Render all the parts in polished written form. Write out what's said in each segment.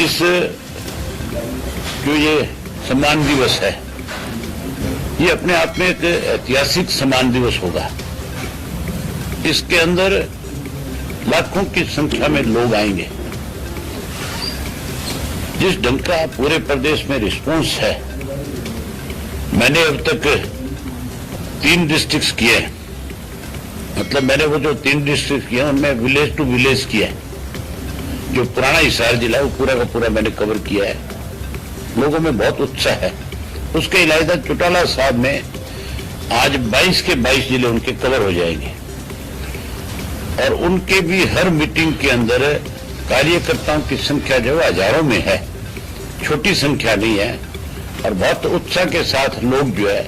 इस जो ये सम्मान दिवस है, ये अपने आप में एक ऐतिहासिक सम्मान दिवस होगा। इसके अंदर लाखों की संख्या में लोग आएंगे। जिस ढंग का पूरे प्रदेश में रिस्पांस है, मैंने अब तक 3 डिस्ट्रिक्ट्स किए हैं। मतलब मैंने वो जो 3 डिस्ट्रिक्ट किए उनमें विलेज टू विलेज किया है। जो पुराना हिसार जिला है वो पूरा का पूरा मैंने कवर किया है। लोगों में बहुत उत्साह है। उसके अलावा चौटाला साहब में आज 22 के 22 जिले उनके कवर हो जाएंगे और उनके भी हर मीटिंग के अंदर कार्यकर्ताओं की संख्या जो हजारों में है, छोटी संख्या नहीं है। और बहुत उत्साह के साथ लोग जो है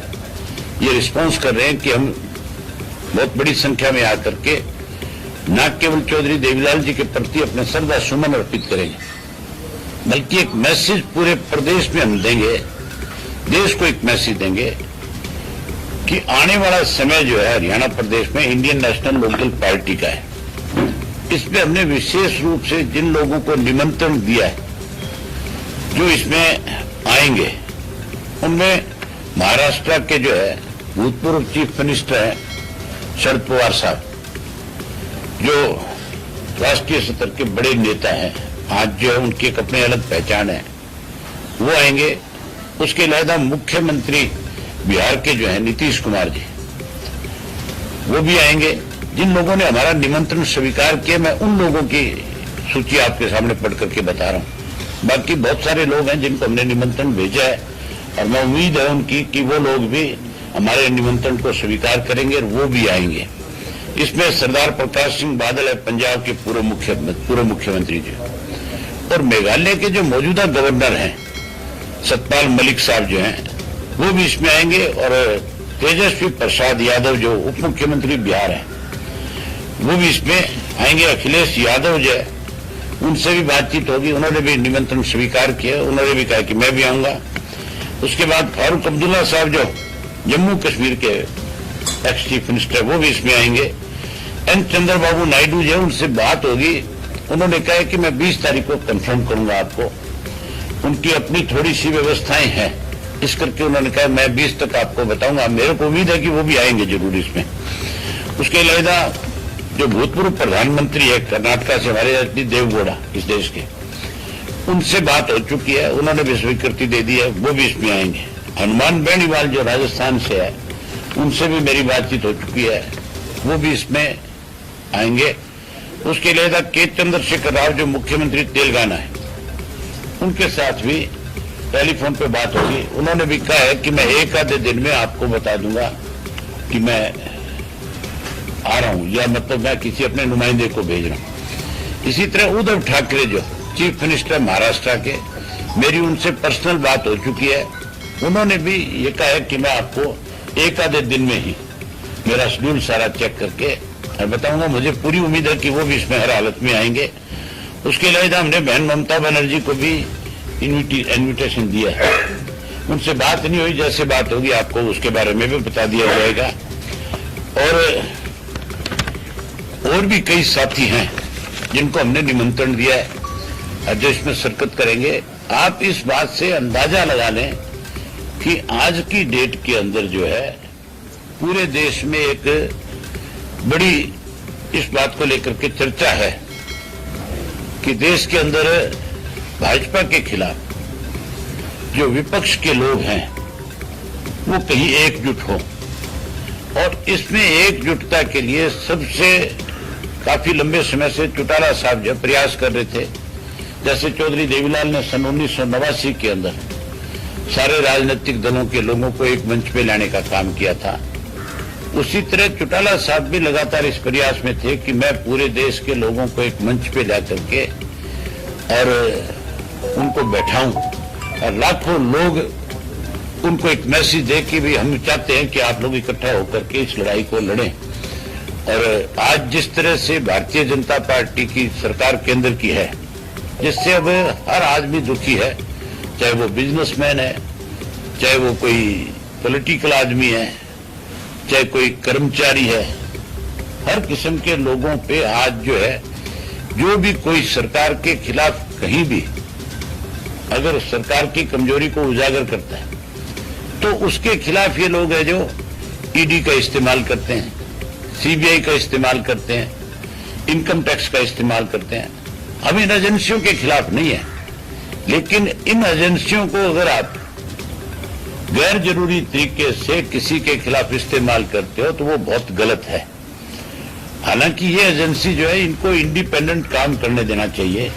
ये रिस्पांस कर रहे हैं कि हम बहुत बड़ी संख्या में आकर के न केवल चौधरी देवीलाल जी के प्रति अपने श्रद्धा सुमन अर्पित करेंगे, बल्कि एक मैसेज पूरे प्रदेश में हम देंगे, देश को एक मैसेज देंगे कि आने वाला समय जो है हरियाणा प्रदेश में इंडियन नेशनल लोकदल पार्टी का है। इसमें हमने विशेष रूप से जिन लोगों को निमंत्रण दिया है जो इसमें आएंगे, उनमें महाराष्ट्र के जो है भूतपूर्व चीफ मिनिस्टर हैं शरद पवार साहब, जो राष्ट्रीय स्तर के बड़े नेता हैं, आज जो है उनकी एक अपनी अलग पहचान है, वो आएंगे। उसके अलावा मुख्यमंत्री बिहार के जो है नीतीश कुमार जी, वो भी आएंगे। जिन लोगों ने हमारा निमंत्रण स्वीकार किया, मैं उन लोगों की सूची आपके सामने पढ़ करके बता रहा हूं। बाकी बहुत सारे लोग हैं जिनको हमने निमंत्रण भेजा है और मैं उम्मीद है उनकी कि वो लोग भी हमारे निमंत्रण को स्वीकार करेंगे और वो भी आएंगे। इसमें सरदार प्रकाश सिंह बादल है, पंजाब के पूर्व मुख्यमंत्री जी, और मेघालय के जो मौजूदा गवर्नर हैं सतपाल मलिक साहब जो हैं, वो भी इसमें आएंगे। और तेजस्वी प्रसाद यादव जो उप मुख्यमंत्री बिहार हैं, वो भी इसमें आएंगे। अखिलेश यादव जो है, उनसे भी बातचीत होगी, उन्होंने भी निमंत्रण स्वीकार किया, उन्होंने भी कहा कि मैं भी आऊंगा। उसके बाद फारूक अब्दुल्ला साहब जो जम्मू कश्मीर के एक्स चीफ मिनिस्टर, वो भी इसमें आएंगे। एन चंद्रबाबू नायडू जो, उनसे बात होगी, उन्होंने कहा कि मैं 20 तारीख को कंफर्म करूंगा आपको। उनकी अपनी थोड़ी सी व्यवस्थाएं हैं, इस करके उन्होंने कहा मैं 20 तक आपको बताऊंगा। मेरे को उम्मीद है कि वो भी आएंगे जरूर इसमें। उसके अलावा जो भूतपूर्व प्रधानमंत्री है कर्नाटका से हमारे देवगौड़ा, इस देश के, उनसे बात हो चुकी है, उन्होंने भी स्वीकृति दे दी है, वो भी इसमें आएंगे। हनुमान बेनीवाल जो राजस्थान से है, उनसे भी मेरी बातचीत हो चुकी है, वो भी इसमें आएंगे। उसके अलावा के चंद्रशेखर राव जो मुख्यमंत्री तेलंगाना है, उनके साथ भी टेलीफोन पे बात होगी। उन्होंने भी कहा है कि मैं एक आधे दिन में आपको बता दूंगा कि मैं आ रहा हूं, या मतलब मैं किसी अपने नुमाइंदे को भेज रहा हूं। इसी तरह उद्धव ठाकरे जो चीफ मिनिस्टर महाराष्ट्र के, मेरी उनसे पर्सनल बात हो चुकी है। उन्होंने भी ये कहा है कि मैं आपको एक आधे दिन में ही मेरा शेड्यूल सारा चेक करके बताऊंगा। मुझे पूरी उम्मीद है कि वो भी इसमें हर हालत में आएंगे। उसके अलावा हमने बहन ममता बनर्जी को भी इन्विटेशन दिया है। उनसे बात नहीं हुई, जैसे बात होगी आपको उसके बारे में भी बता दिया जाएगा। और भी कई साथी हैं जिनको हमने निमंत्रण दिया है जो इसमें शिरकत करेंगे। आप इस बात से अंदाजा लगा लें कि आज की डेट के अंदर जो है पूरे देश में एक बड़ी इस बात को लेकर के चर्चा है कि देश के अंदर भाजपा के खिलाफ जो विपक्ष के लोग हैं वो कहीं एकजुट हो। और इसमें एकजुटता के लिए सबसे काफी लंबे समय से चौटाला साहब जो प्रयास कर रहे थे। जैसे चौधरी देवीलाल ने सन 1989 के अंदर सारे राजनीतिक दलों के लोगों को एक मंच पे लाने का काम किया था, उसी तरह चौटाला साहब भी लगातार इस प्रयास में थे कि मैं पूरे देश के लोगों को एक मंच पे ला करके और उनको बैठाऊं और लाखों लोग उनको एक मैसेज दे कि भी हम चाहते हैं कि आप लोग इकट्ठा होकर के इस लड़ाई को लड़ें। और आज जिस तरह से भारतीय जनता पार्टी की सरकार केंद्र की है, जिससे अब हर आदमी दुखी है, चाहे वो बिजनेसमैन है, चाहे वो कोई पॉलिटिकल आदमी है, चाहे कोई कर्मचारी है, हर किस्म के लोगों पे आज जो है, जो भी कोई सरकार के खिलाफ कहीं भी अगर सरकार की कमजोरी को उजागर करता है तो उसके खिलाफ ये लोग हैं जो ईडी का इस्तेमाल करते हैं, सीबीआई का इस्तेमाल करते हैं, इनकम टैक्स का इस्तेमाल करते हैं। हम इन एजेंसियों के खिलाफ नहीं है, लेकिन इन एजेंसियों को अगर आप गैर जरूरी तरीके से किसी के खिलाफ इस्तेमाल करते हो तो वो बहुत गलत है। हालांकि ये एजेंसी जो है इनको इंडिपेंडेंट काम करने देना चाहिए।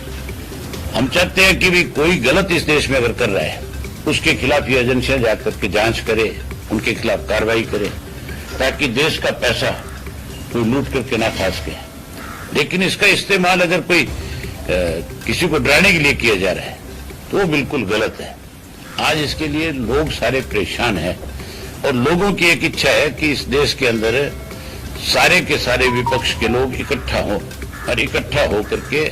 हम चाहते हैं कि भी कोई गलत इस देश में अगर कर रहा है उसके खिलाफ ये एजेंसियां जाकर के जांच करे, उनके खिलाफ कार्रवाई करे, ताकि देश का पैसा कोई लूट करके ना खा सके। लेकिन इसका इस्तेमाल अगर कोई किसी को डराने के लिए किया जा रहा है तो वो बिल्कुल गलत है। आज इसके लिए लोग सारे परेशान हैं और लोगों की एक इच्छा है कि इस देश के अंदर सारे के सारे विपक्ष के लोग इकट्ठा हों और इकट्ठा होकर के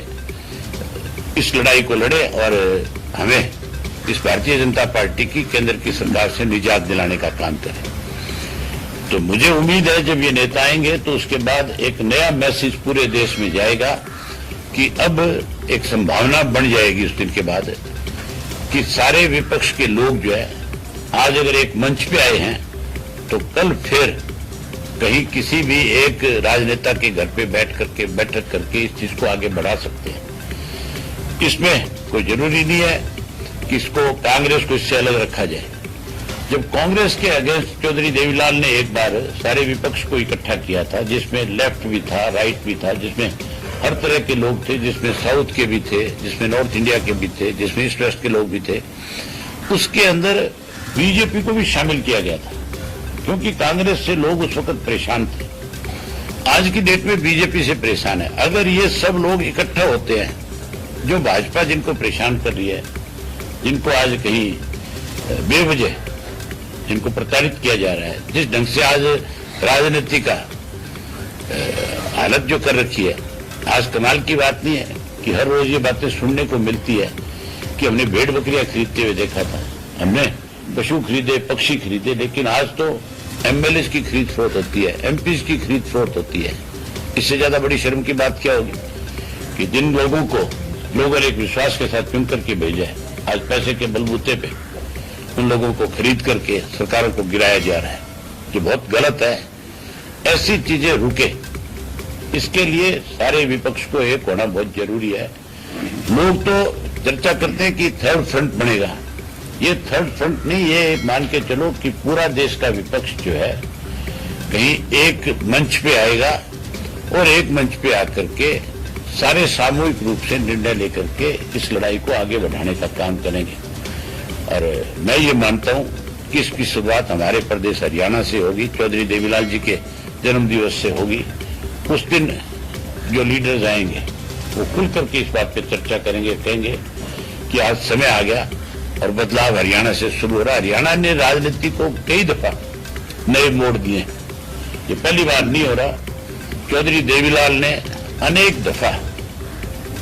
इस लड़ाई को लड़े और हमें इस भारतीय जनता पार्टी की केंद्र की सरकार से निजात दिलाने का काम करें। तो मुझे उम्मीद है जब ये नेता आएंगे तो उसके बाद एक नया मैसेज पूरे देश में जाएगा कि अब एक संभावना बन जाएगी उस दिन के बाद कि सारे विपक्ष के लोग जो है आज अगर एक मंच पे आए हैं तो कल फिर कहीं किसी भी एक राजनेता के घर पे बैठक करके इस चीज को आगे बढ़ा सकते हैं। इसमें कोई जरूरी नहीं है कि इसको कांग्रेस को इससे अलग रखा जाए। जब कांग्रेस के अगेंस्ट चौधरी देवीलाल ने एक बार सारे विपक्ष को इकट्ठा किया था, जिसमें लेफ्ट भी था, राइट भी था, जिसमें हर तरह के लोग थे, जिसमें साउथ के भी थे, जिसमें नॉर्थ इंडिया के भी थे, जिसमें ईस्ट वेस्ट के लोग भी थे, उसके अंदर बीजेपी को भी शामिल किया गया था क्योंकि कांग्रेस से लोग उस वक्त परेशान थे। आज की डेट में बीजेपी से परेशान है। अगर ये सब लोग इकट्ठा होते हैं जो भाजपा जिनको परेशान कर रही है, जिनको आज कहीं बेवजह जिनको प्रताड़ित किया जा रहा है, जिस ढंग से आज राजनीति का हालत जो कर रखी है, आज कमाल की बात नहीं है कि हर रोज ये बातें सुनने को मिलती है कि हमने भेड़ बकरियां खरीदते हुए देखा था, हमने पशु खरीदे, पक्षी खरीदे, लेकिन आज तो एमएलए की खरीद फरोख्त होती है, एमपी की खरीद फरोख्त होती है। इससे ज्यादा बड़ी शर्म की बात क्या होगी कि जिन लोगों को लोगों ने एक विश्वास के साथ चुन करके भेजा है, आज पैसे के बलबूते पे उन लोगों को खरीद करके सरकारों को गिराया जा रहा है, जो बहुत गलत है। ऐसी चीजें रुके, इसके लिए सारे विपक्ष को एक होना बहुत जरूरी है। लोग तो चर्चा करते हैं कि थर्ड फ्रंट बनेगा, ये थर्ड फ्रंट नहीं, ये मान के चलो कि पूरा देश का विपक्ष जो है कहीं एक मंच पे आएगा और एक मंच पे आकर के सारे सामूहिक रूप से निर्णय लेकर के इस लड़ाई को आगे बढ़ाने का काम करेंगे। और मैं ये मानता हूं कि इसकी शुरुआत हमारे प्रदेश हरियाणा से होगी, चौधरी देवीलाल जी के जन्मदिवस से होगी। उस दिन जो लीडर्स आएंगे वो खुल करके इस बात पे चर्चा करेंगे, कहेंगे कि आज समय आ गया और बदलाव हरियाणा से शुरू हो रहा है। हरियाणा ने राजनीति को कई दफा नए मोड़ दिए, ये पहली बार नहीं हो रहा। चौधरी देवीलाल ने अनेक दफा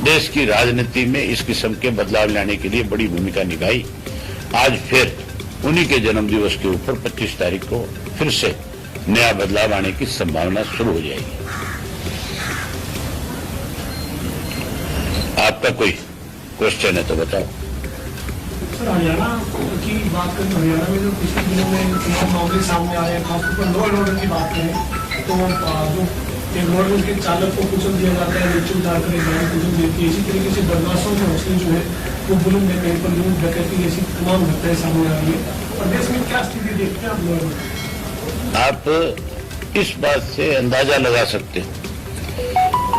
देश की राजनीति में इस किस्म के बदलाव लाने के लिए बड़ी भूमिका निभाई। आज फिर उन्हीं के जन्मदिवस के ऊपर 25 तारीख को फिर से नया बदलाव आने की संभावना शुरू हो जाएगी। आपका कोई क्वेश्चन है तो बताओ। सर, हरियाणा की बात करें, हरियाणा में जो पिछले दिनों में तमाम मामले सामने आ रहे हैं, खासतौर पर लॉ एंड ऑर्डर की बात करें तो जो एक रोड के चालक को कुचल दिया जाता है, नीचे उतारकर गाड़ी कुचल देती है, इसी तरीके से बदमाशों के हौसले जो है वो बुलंद है, कहीं पर लूट डकैती ऐसी तमाम घटनाएं सामने आ रही है। और देश में क्या स्थिति देखते हैं आप लोग? आप इस बात से अंदाजा लगा सकते हैं,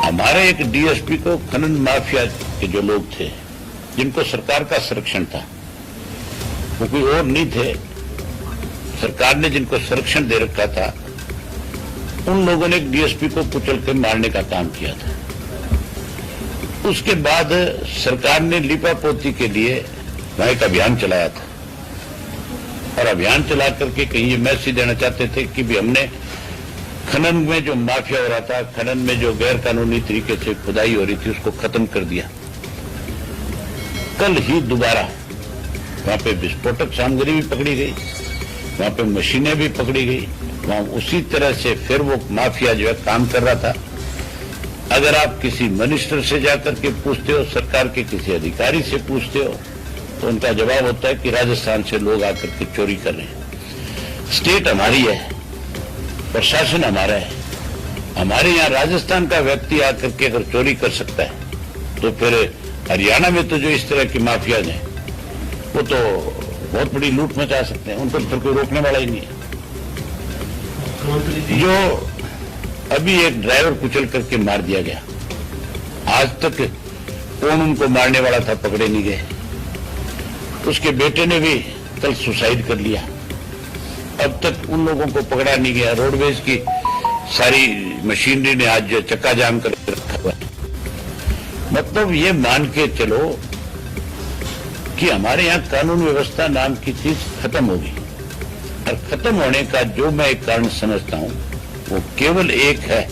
हमारे एक डीएसपी को खनन माफिया के जो लोग थे जिनको सरकार का संरक्षण था, वो कोई और नहीं थे, सरकार ने जिनको संरक्षण दे रखा था, उन लोगों ने एक डीएसपी को कुचल कर मारने का काम किया था। उसके बाद सरकार ने लिपापोती के लिए वहां एक अभियान चलाया था और अभियान चला करके कहीं ये मैसेज देना चाहते थे कि भी हमने खनन में जो माफिया हो रहा था, खनन में जो गैर कानूनी तरीके से खुदाई हो रही थी, उसको खत्म कर दिया। कल ही दोबारा वहां पे विस्फोटक सामग्री भी पकड़ी गई, वहां पे मशीनें भी पकड़ी गई, वहां उसी तरह से फिर वो माफिया जो है काम कर रहा था। अगर आप किसी मिनिस्टर से जाकर के पूछते हो, सरकार के किसी अधिकारी से पूछते हो, तो उनका जवाब होता है कि राजस्थान से लोग आकर के चोरी कर रहे हैं। स्टेट हमारी है, प्रशासन हमारा है। हमारे यहाँ राजस्थान का व्यक्ति आकर के अगर चोरी कर सकता है तो फिर हरियाणा में तो जो इस तरह की माफियाज हैं वो तो बहुत बड़ी लूट मचा सकते हैं, उनको फिर कोई रोकने वाला ही नहीं है। जो अभी एक ड्राइवर कुचल करके मार दिया गया, आज तक कौन उनको मारने वाला था पकड़े नहीं गए। उसके बेटे ने भी कल सुसाइड कर लिया, अब तक उन लोगों को पकड़ा नहीं गया। रोडवेज की सारी मशीनरी ने आज जो चक्का जाम कर रखा हुआ है। मतलब ये मान के चलो कि हमारे यहाँ कानून व्यवस्था नाम की चीज खत्म होगी, और खत्म होने का जो मैं एक कारण समझता हूं वो केवल एक है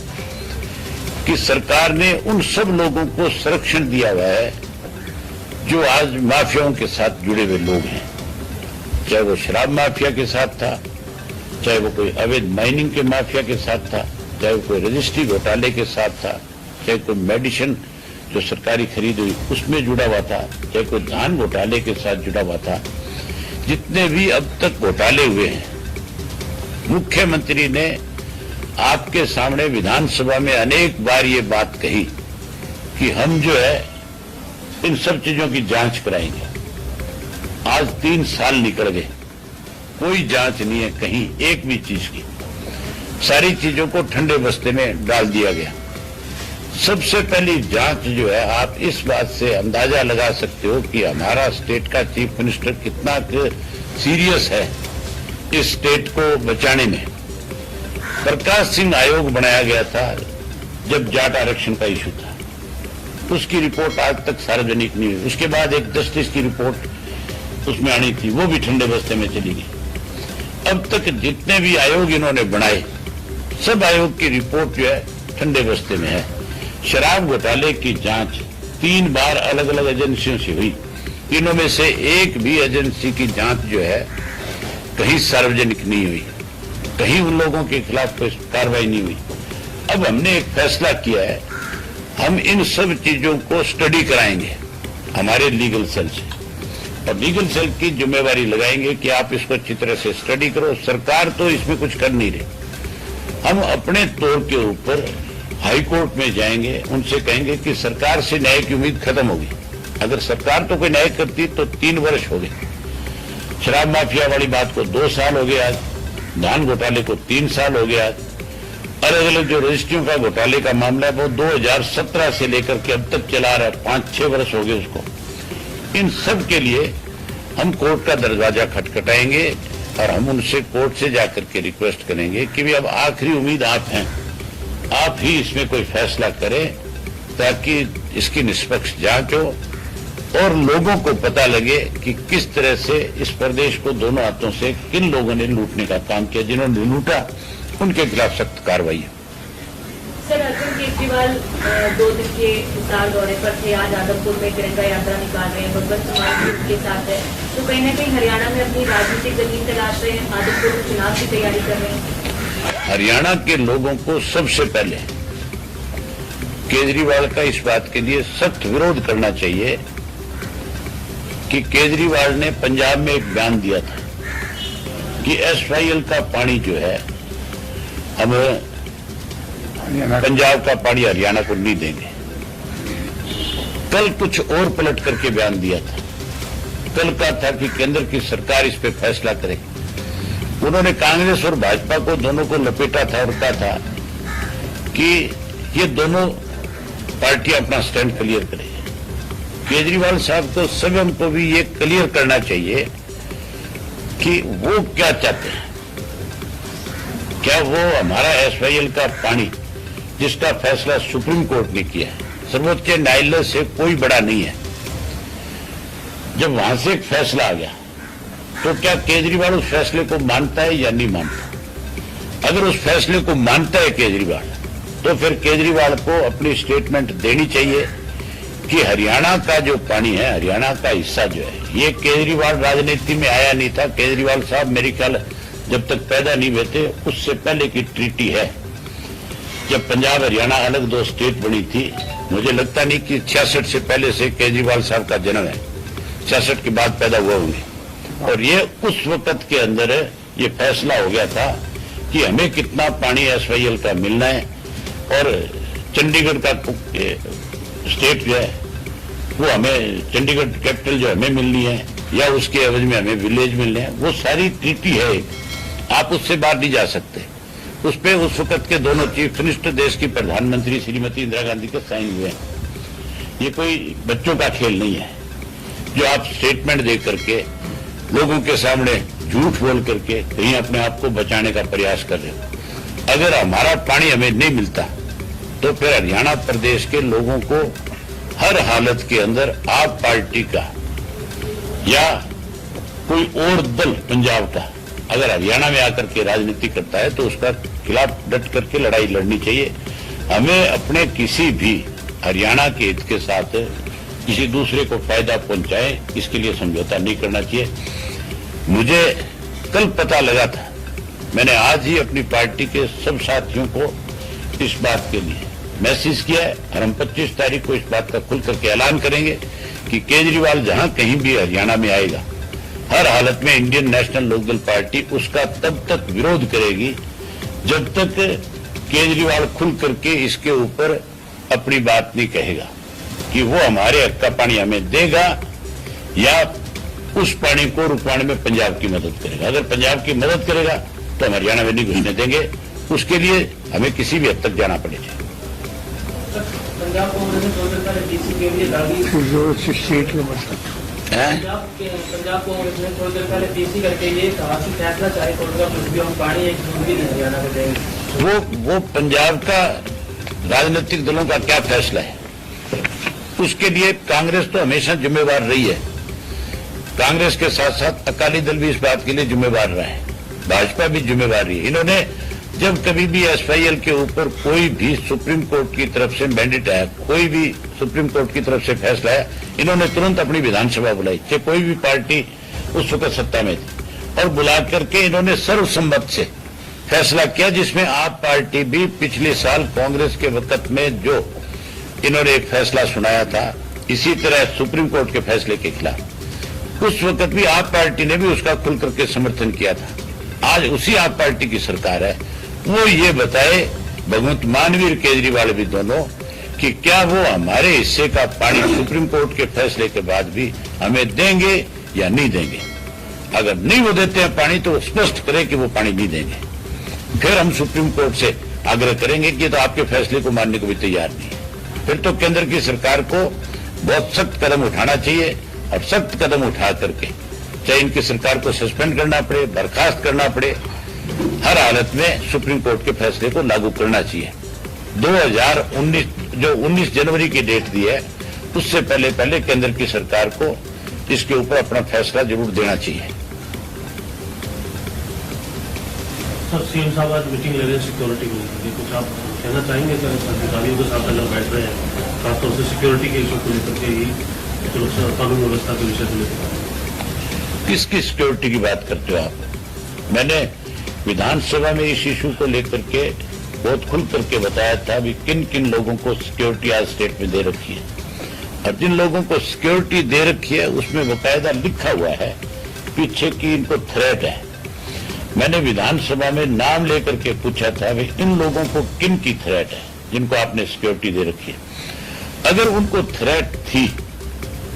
कि सरकार ने उन सब लोगों को संरक्षण दिया हुआ है जो आज माफियाओं के साथ जुड़े हुए लोग हैं, चाहे वो शराब माफिया के साथ था, चाहे वो कोई अवैध माइनिंग के माफिया के साथ था, चाहे वो कोई रजिस्ट्री घोटाले के साथ था, चाहे कोई मेडिसिन जो सरकारी खरीद हुई उसमें जुड़ा हुआ था, चाहे कोई धान घोटाले के साथ जुड़ा हुआ था। जितने भी अब तक घोटाले हुए हैं, मुख्यमंत्री ने आपके सामने विधानसभा में अनेक बार ये बात कही कि हम जो है इन सब चीजों की जांच कराएंगे। आज 3 साल निकल गए, कोई जांच नहीं है कहीं एक भी चीज की। सारी चीजों को ठंडे बस्ते में डाल दिया गया। सबसे पहली जांच जो है, आप इस बात से अंदाजा लगा सकते हो कि हमारा स्टेट का चीफ मिनिस्टर कितना सीरियस है इस स्टेट को बचाने में। प्रकाश सिंह आयोग बनाया गया था जब जाट आरक्षण का इशू था, उसकी रिपोर्ट आज तक सार्वजनिक नहीं हुई। उसके बाद एक जस्टिस की रिपोर्ट उसमें आनी थी, वो भी ठंडे बस्ते में चली गई। अब तक जितने भी आयोग इन्होंने बनाए, सब आयोग की रिपोर्ट जो है ठंडे बस्ते में है। शराब घोटाले की जांच 3 बार अलग अलग एजेंसियों से हुई, तीनों में से एक भी एजेंसी की जांच जो है कहीं सार्वजनिक नहीं हुई, कहीं उन लोगों के खिलाफ कोई कार्रवाई नहीं हुई। अब हमने एक फैसला किया है, हम इन सब चीजों को स्टडी कराएंगे हमारे लीगल सेल से, और लीगल सेल की जिम्मेवारी लगाएंगे कि आप इसको अच्छी तरह से स्टडी करो। सरकार तो इसमें कुछ कर नहीं रही। हम अपने तौर के ऊपर हाई कोर्ट में जाएंगे, उनसे कहेंगे कि सरकार से न्याय की उम्मीद खत्म होगी। अगर सरकार तो कोई न्याय करती तो 3 वर्ष हो गए, शराब माफिया वाली बात को 2 साल हो गए, आज धान घोटाले को 3 साल हो गए। आज अलग अलग जो रजिस्ट्रियों का घोटाले का मामला है वो 2017 से लेकर के अब तक चला रहा है, 5-6 वर्ष हो गए उसको। इन सब के लिए हम कोर्ट का दरवाजा खटखटाएंगे और हम उनसे कोर्ट से जाकर के रिक्वेस्ट करेंगे कि भी अब आखिरी उम्मीद आप हैं, आप ही इसमें कोई फैसला करें ताकि इसकी निष्पक्ष जांच हो और लोगों को पता लगे कि किस तरह से इस प्रदेश को दोनों हाथों से किन लोगों ने लूटने का काम किया। जिन्होंने लूटा उनके खिलाफ सख्त कार्रवाई है। सर, अरविंद केजरीवाल 2 दिन के विशाल दौरे पर थे, आज आदमपुर में तिरंगा यात्रा निकाल रहे हैं, भगवत समाज भी उनके साथ है, तो कहीं न कहीं हरियाणा में अपनी राजनीतिक जमीन तलाश रहे हैं, आदमपुर में चुनाव की तैयारी कर रहे हैं। हरियाणा के लोगों को सबसे पहले केजरीवाल का इस बात के लिए सख्त विरोध करना चाहिए कि केजरीवाल ने पंजाब में एक बयान दिया था कि SYL का पानी जो है हम पंजाब का पानी हरियाणा को नहीं देंगे। कल कुछ और पलट करके बयान दिया था, कल का था कि केंद्र की सरकार इस पे फैसला करे। उन्होंने कांग्रेस और भाजपा को दोनों को लपेटा था और कहा था कि ये दोनों पार्टियां अपना स्टैंड क्लियर करें। केजरीवाल साहब को स्वयं को भी ये क्लियर करना चाहिए कि वो क्या चाहते हैं। क्या वो हमारा SYL का पानी जिसका फैसला सुप्रीम कोर्ट ने किया है, सर्वोच्च न्यायालय से कोई बड़ा नहीं है, जब वहां से एक फैसला आ गया तो क्या केजरीवाल उस फैसले को मानता है या नहीं मानता? अगर उस फैसले को मानता है केजरीवाल तो फिर केजरीवाल को अपनी स्टेटमेंट देनी चाहिए कि हरियाणा का जो पानी है, हरियाणा का हिस्सा जो है, ये केजरीवाल राजनीति में आया नहीं था। केजरीवाल साहब मेरे ख्याल जब तक पैदा नहीं हुए थे उससे पहले की ट्रीटी है, जब पंजाब हरियाणा अलग 2 स्टेट बनी थी। मुझे लगता नहीं कि 66 से पहले से केजरीवाल साहब का जन्म है। 66 के बाद पैदा हुए होंगे। और ये उस वक्त के अंदर ये फैसला हो गया था कि हमें कितना पानी एसवाईएल का मिलना है, और चंडीगढ़ का स्टेट जो है वो हमें, चंडीगढ़ कैपिटल जो हमें मिलनी है या उसके एवज में हमें विलेज मिलने हैं, वो सारी ट्रीटी है। आप उससे बाहर नहीं जा सकते। उस पे उस वक्त के दोनों चीफ मिनिस्टर, देश की प्रधानमंत्री श्रीमती इंदिरा गांधी के साइन हुए हैं। ये कोई बच्चों का खेल नहीं है जो आप स्टेटमेंट दे करके लोगों के सामने झूठ बोल करके कहीं अपने आप को बचाने का प्रयास कर रहे हो। अगर हमारा पानी हमें नहीं मिलता तो फिर हरियाणा प्रदेश के लोगों को हर हालत के अंदर आप पार्टी का या कोई और दल पंजाब का अगर हरियाणा में आकर के राजनीति करता है तो उसका खिलाफ डट करके लड़ाई लड़नी चाहिए। हमें अपने किसी भी हरियाणा के हित के साथ किसी दूसरे को फायदा पहुंचाए, इसके लिए समझौता नहीं करना चाहिए। मुझे कल पता लगा था, मैंने आज ही अपनी पार्टी के सब साथियों को इस बात के लिए मैसेज किया है, और हम 25 तारीख को इस बात का खुल करके ऐलान करेंगे कि केजरीवाल जहां कहीं भी हरियाणा में आएगा, हर हालत में इंडियन नेशनल लोकदल पार्टी उसका तब तक विरोध करेगी जब तक केजरीवाल खुल करके इसके ऊपर अपनी बात नहीं कहेगा कि वो हमारे हक का पानी हमें देगा या उस पानी को रुकवाने में पंजाब की मदद करेगा। अगर पंजाब की मदद करेगा तो हम हरियाणा में नहीं घुसने देंगे। उसके लिए हमें किसी भी हद तक जाना पड़ेगा। पंजाब कांग्रेस ने डीसी के लिए दादी पंजाब कांग्रेस ने थोड़ी देर पहले डीसी करके ये कहा कि फैसला चाहे तो कुछ भी हम पानी एक भी नहीं हरियाणा में देंगे। वो पंजाब का राजनीतिक दलों का क्या फैसला है, उसके लिए कांग्रेस तो हमेशा जिम्मेवार रही है। कांग्रेस के साथ साथ अकाली दल भी इस बात के लिए जिम्मेवार रहा है, भाजपा भी जिम्मेवार रही है। इन्होंने जब कभी भी एसवाईएल के ऊपर कोई भी सुप्रीम कोर्ट की तरफ से मैंडेट आया, कोई भी सुप्रीम कोर्ट की तरफ से फैसला आया, इन्होंने तुरंत अपनी विधानसभा बुलाई, चाहे कोई भी पार्टी उस वक्त सत्ता में थी, और बुला करके इन्होंने सर्वसम्मत से फैसला किया, जिसमें आप पार्टी भी पिछले साल कांग्रेस के वक्त में जो इन्होंने एक फैसला सुनाया था इसी तरह सुप्रीम कोर्ट के फैसले के खिलाफ, उस वक्त भी आप पार्टी ने भी उसका खुल करके समर्थन किया था। आज उसी आप पार्टी की सरकार है, वो ये बताए, भगवंत मानवीर केजरीवाल भी दोनों, कि क्या वो हमारे हिस्से का पानी सुप्रीम कोर्ट के फैसले के बाद भी हमें देंगे या नहीं देंगे। अगर नहीं वो देते हैं पानी तो स्पष्ट करें कि वो पानी नहीं देंगे, फिर हम सुप्रीम कोर्ट से आग्रह करेंगे कि तो आपके फैसले को मानने को भी तैयार नहीं है। फिर तो केंद्र की सरकार को बहुत सख्त कदम उठाना चाहिए, और सख्त कदम उठा करके चाहे इनकी सरकार को सस्पेंड करना पड़े, बर्खास्त करना पड़े, हर हालत में सुप्रीम कोर्ट के फैसले को लागू करना चाहिए। 2019 जो 19 जनवरी की डेट दी है, उससे पहले केंद्र की सरकार को इसके ऊपर अपना फैसला जरूर देना चाहिए। सर, सीएम साहब आज मीटिंग ले रहे हैं सिक्योरिटी को लेकर, कुछ आप कहना चाहेंगे सर? अधिकारियों के साथ अगर बैठ रहे हैं, खासतौर से सिक्योरिटी के इशू को लेकर के ही, सुरक्षा कानून व्यवस्था के विषय को लेकर। किसकी सिक्योरिटी की बात करते हो आप? मैंने विधानसभा में इस इशू को लेकर के बहुत खुल करके बताया था भी किन किन लोगों को सिक्योरिटी आज स्टेट में दे रखी है, और जिन लोगों को सिक्योरिटी दे रखी है उसमें बकायदा लिखा हुआ है पीछे कि इनको थ्रेट है। मैंने विधानसभा में नाम लेकर के पूछा था भी इन लोगों को किन की थ्रेट है जिनको आपने सिक्योरिटी दे रखी है। अगर उनको थ्रेट थी,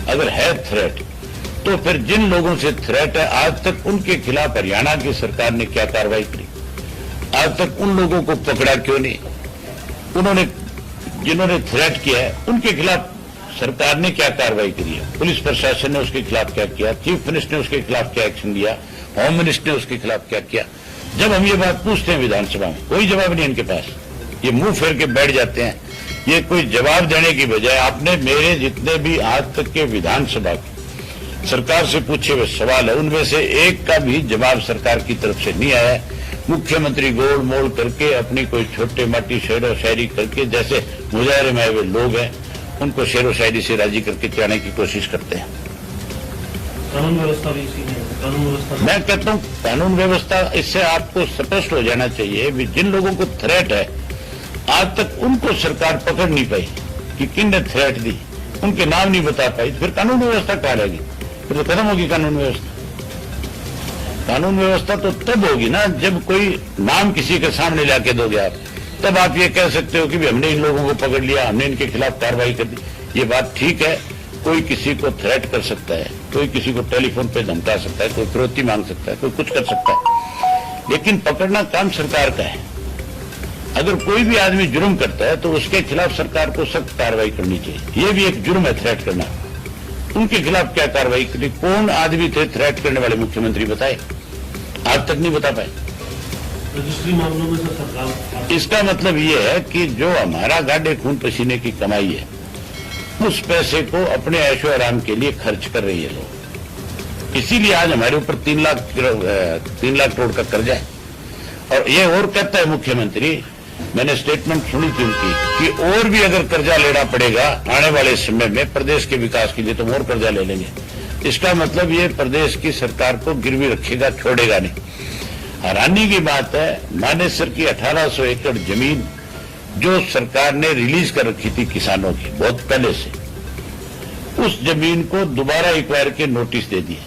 अगर है थ्रेट, तो फिर जिन लोगों से थ्रेट है आज तक उनके खिलाफ हरियाणा की सरकार ने क्या कार्रवाई करी? आज तक उन लोगों को पकड़ा क्यों नहीं? उन्होंने जिन्होंने थ्रेट किया है उनके खिलाफ सरकार ने क्या कार्रवाई करी है? पुलिस प्रशासन ने उसके खिलाफ क्या किया? चीफ मिनिस्टर ने उसके खिलाफ क्या एक्शन लिया? होम मिनिस्टर ने उसके खिलाफ क्या किया? जब हम ये बात पूछते हैं विधानसभा में, कोई जवाब नहीं इनके पास, ये मुंह फेर के बैठ जाते हैं। ये कोई जवाब देने की बजाय आपने मेरे जितने भी आज तक के विधानसभा के सरकार से पूछे हुए सवाल है उनमें से एक का भी जवाब सरकार की तरफ से नहीं आया। मुख्यमंत्री गोल मोल करके अपनी कोई छोटे मोटी शेरो शायरी करके, जैसे मुजाहरे में आए हुए लोग हैं उनको शेरो शायरी से राजी करके चलाने की कोशिश करते हैं। कानून व्यवस्था भी इसी है, कानून व्यवस्था। मैं कहता हूँ कानून व्यवस्था, इससे आपको स्पष्ट हो जाना चाहिए भी जिन लोगों को थ्रेट है आज तक उनको सरकार पकड़ नहीं पाई कि किन ने थ्रेट दी, उनके नाम नहीं बता पाई, फिर कानून व्यवस्था कहाँ रहेगी? फिर तो खत्म होगी कानून व्यवस्था। कानून व्यवस्था तो तब होगी ना जब कोई नाम किसी के सामने लाके दोगे आप, तब आप ये कह सकते हो कि भी हमने इन लोगों को पकड़ लिया, हमने इनके खिलाफ कार्रवाई कर दी। ये बात ठीक है, कोई किसी को थ्रेट कर सकता है, कोई किसी को टेलीफोन पे धमका सकता है, कोई फिरौती मांग सकता है, कोई कुछ कर सकता है, लेकिन पकड़ना काम सरकार का है। अगर कोई भी आदमी जुर्म करता है तो उसके खिलाफ सरकार को सख्त कार्रवाई करनी चाहिए। ये भी एक जुर्म है थ्रेट करना। उनके खिलाफ क्या कार्रवाई करी? कौन आदमी थे थ्रेट करने वाले? मुख्यमंत्री बताए, आज तक नहीं बता पाए। रजिस्ट्री मामलों में सरकार, इसका मतलब ये है कि जो हमारा गाढ़े खून पसीने की कमाई है, उस पैसे को अपने ऐशो आराम के लिए खर्च कर रही है लोग। इसीलिए आज हमारे ऊपर 3 लाख करोड़ का कर्जा है। और ये और कहता है मुख्यमंत्री, मैंने स्टेटमेंट सुनी थी उनकी, कि और भी अगर कर्जा लेना पड़ेगा आने वाले समय में प्रदेश के विकास के लिए तो और कर्जा ले लेंगे। इसका मतलब ये प्रदेश की सरकार को गिरवी रखेगा, छोड़ेगा नहीं। हैरानी की बात है, मानेसर की 1800 एकड़ जमीन जो सरकार ने रिलीज कर रखी थी किसानों की बहुत पहले से, उस जमीन को दोबारा एक्वायर के नोटिस दे दिए।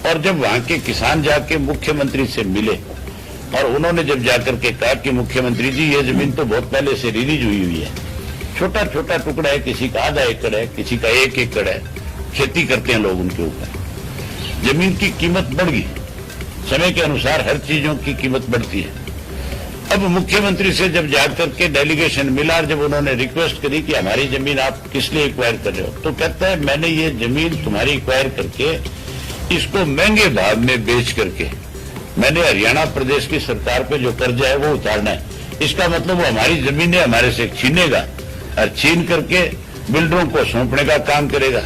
और जब वहां के किसान जाके मुख्यमंत्री से मिले और उन्होंने जब जाकर के कहा कि मुख्यमंत्री जी ये जमीन तो बहुत पहले से रिलीज हुई है, छोटा छोटा टुकड़ा है, किसी का आधा एकड़ है, किसी का 1 एकड़ है, खेती करते हैं लोग उनके ऊपर। जमीन की कीमत बढ़ गई, समय के अनुसार हर चीजों की कीमत बढ़ती है। अब मुख्यमंत्री से जब जाकर के डेलीगेशन मिला, जब उन्होंने रिक्वेस्ट करी कि हमारी जमीन आप किस लिए एक्वायर कर रहे हो, तो कहता है मैंने ये जमीन तुम्हारी एक्वायर करके इसको महंगे भाव में बेच करके मैंने हरियाणा प्रदेश की सरकार पे जो कर्जा है वो उतारना है। इसका मतलब वो हमारी जमीनें हमारे से छीनेगा और छीन करके बिल्डरों को सौंपने का काम करेगा,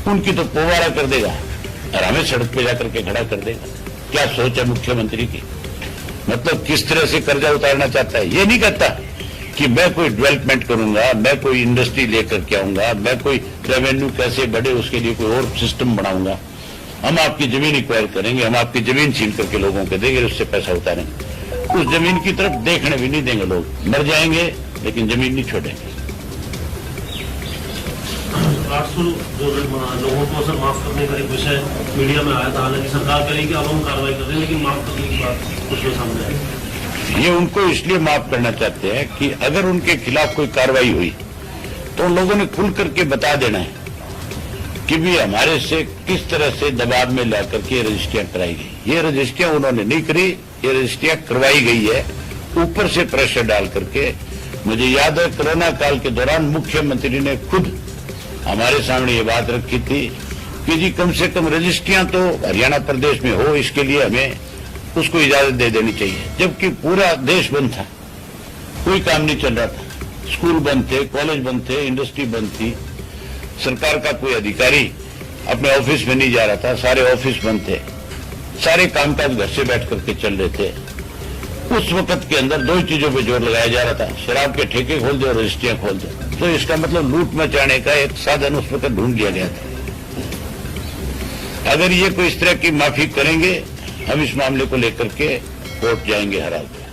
उनकी तो पोवाड़ा कर देगा और हमें सड़क पे जाकर के खड़ा कर देगा। क्या सोच है मुख्यमंत्री की? मतलब किस तरह से कर्जा उतारना चाहता है? ये नहीं कहता कि मैं कोई डेवलपमेंट करूंगा, मैं कोई इंडस्ट्री लेकर के आऊंगा, मैं कोई रेवेन्यू कैसे बढ़े उसके लिए कोई और सिस्टम बनाऊंगा। हम आपकी जमीन एक्वायर करेंगे, हम आपकी जमीन छीन करके लोगों को देंगे, उससे पैसा उतारेंगे। उस जमीन की तरफ देखने भी नहीं देंगे लोग, मर जाएंगे लेकिन जमीन नहीं छोड़ेंगे। 800 जो लोगों को सर माफ करने का एक विषय मीडिया में आया था, हालांकि सरकार कह रही कि अब हम कार्रवाई कर रहे हैं, लेकिन माफ करने की बात कुछ में सामने आई। ये उनको इसलिए माफ करना चाहते हैं कि अगर उनके खिलाफ कोई कार्रवाई हुई तो उन लोगों ने खुल करके बता देना है कि भी हमारे से किस तरह से दबाव में ला करके रजिस्ट्रियां कराई गई। ये रजिस्ट्रियां उन्होंने नहीं करी, ये रजिस्ट्रियां करवाई गई है ऊपर से प्रेशर डाल करके। मुझे याद है कोरोना काल के दौरान मुख्यमंत्री ने खुद हमारे सामने ये बात रखी थी कि जी कम से कम रजिस्ट्रियां तो हरियाणा प्रदेश में हो, इसके लिए हमें उसको इजाजत दे देनी चाहिए। जबकि पूरा देश बंद था, कोई काम नहीं चल रहा था, स्कूल बंद थे, कॉलेज बंद थे, इंडस्ट्री बंद थी, सरकार का कोई अधिकारी अपने ऑफिस में नहीं जा रहा था, सारे ऑफिस बंद थे, सारे कामकाज घर से बैठ करके चल रहे थे। उस वक्त के अंदर 2 चीजों पे जोर लगाया जा रहा था, शराब के ठेके खोल दो और रजिस्ट्रियां खोल दो। तो इसका मतलब लूट मचाने का एक साधन उस वक्त ढूंढ लिया गया था। अगर ये कोई इस तरह की माफी करेंगे, हम इस मामले को लेकर के कोर्ट जाएंगे हर हाल में।